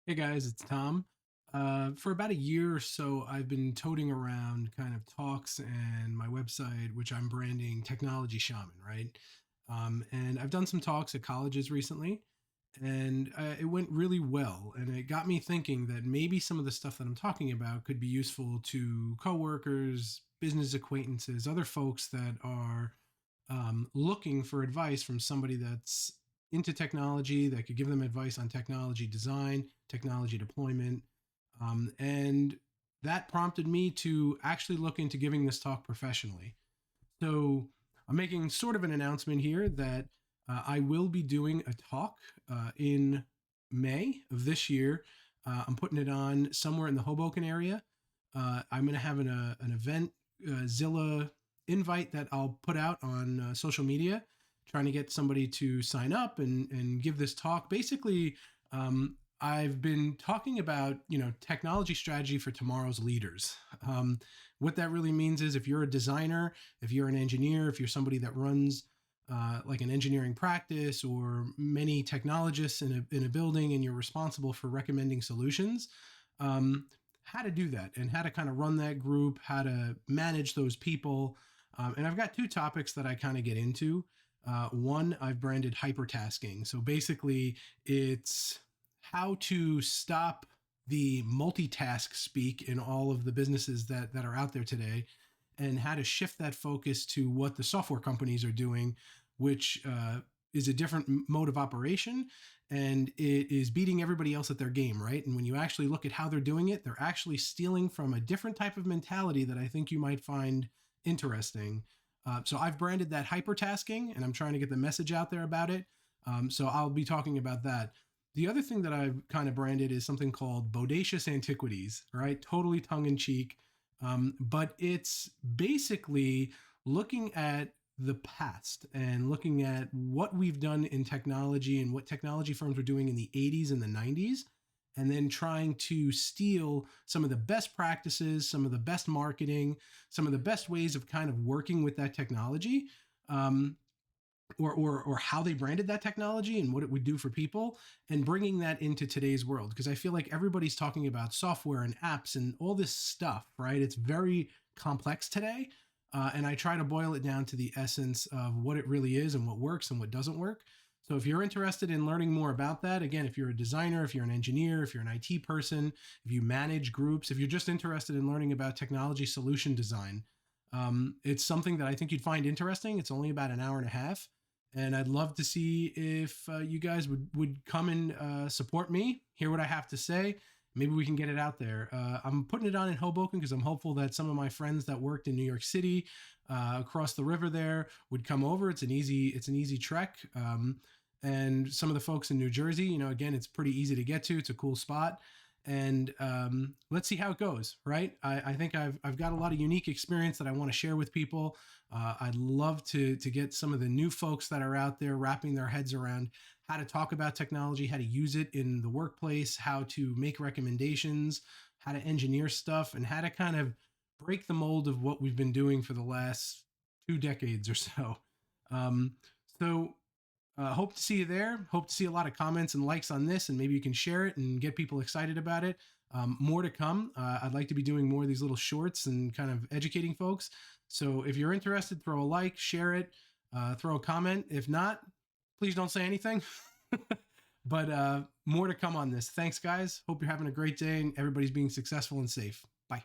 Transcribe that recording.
Hey guys, it's Tom. For about a year or so, I've been toting around kind of talks and my website, which I'm branding Technology Shaman, right? And I've done some talks at colleges recently, and it went really well. And it got me thinking that maybe some of the stuff that I'm talking about could be useful to coworkers, business acquaintances, other folks that are looking for advice from somebody that's into technology that could give them advice on technology design, technology deployment. And that prompted me to actually look into giving this talk professionally. So I'm making sort of an announcement here that I will be doing a talk in May of this year. I'm putting it on somewhere in the Hoboken area. I'm going to have an event Zilla invite that I'll put out on social media, trying to get somebody to sign up and give this talk. Basically, I've been talking about technology strategy for tomorrow's leaders. What that really means is if you're a designer, if you're an engineer, if you're somebody that runs like an engineering practice or many technologists in a building and you're responsible for recommending solutions, how to do that and how to kind of run that group, how to manage those people. And I've got two topics that I kind of get into. One, I've branded hypertasking. So basically, it's how to stop the multitask speak in all of the businesses that are out there today and how to shift that focus to what the software companies are doing, which is a different mode of operation and it is beating everybody else at their game, right? And when you actually look at how they're doing it, they're actually stealing from a different type of mentality that I think you might find interesting. So I've branded that hypertasking and I'm trying to get the message out there about it. So I'll be talking about that. The other thing that I've kind of branded is something called Bodacious Antiquities, right? Totally tongue in cheek. But it's basically looking at the past and looking at what we've done in technology and what technology firms were doing in the 80s and the 90s, and then trying to steal some of the best practices, some of the best marketing, some of the best ways of kind of working with that technology. Or how they branded that technology and what it would do for people and bringing that into today's world because I feel like everybody's talking about software and apps and all this stuff, right? It's very complex today, and I try to boil it down to the essence of what it really is and what works and what doesn't work. So if you're interested in learning more about that, again, if you're a designer, if you're an engineer, if you're an IT person, if you manage groups, if you're just interested in learning about technology solution design, it's something that I think you'd find interesting. It's only about an hour and a half, and I'd love to see if you guys would come and support me, hear what I have to say. Maybe we can get it out there. I'm putting it on in Hoboken because I'm hopeful that some of my friends that worked in New York City, across the river there, would come over. It's an easy trek. And some of the folks in New Jersey, again, it's pretty easy to get to. It's a cool spot, and let's see how it goes. Right? I think I've got a lot of unique experience that I want to share with people. I'd love to get some of the new folks that are out there wrapping their heads around how to talk about technology, how to use it in the workplace, how to make recommendations, how to engineer stuff, and how to kind of break the mold of what we've been doing for the last 2 decades or so. Um, so hope to see you there. Hope to see a lot of comments and likes on this, and maybe you can share it and get people excited about it. More to come. I'd like to be doing more of these little shorts and kind of educating folks. So if you're interested, throw a like, share it, throw a comment. If not, please don't say anything. But more to come on this. Thanks, guys. Hope you're having a great day and everybody's being successful and safe. Bye.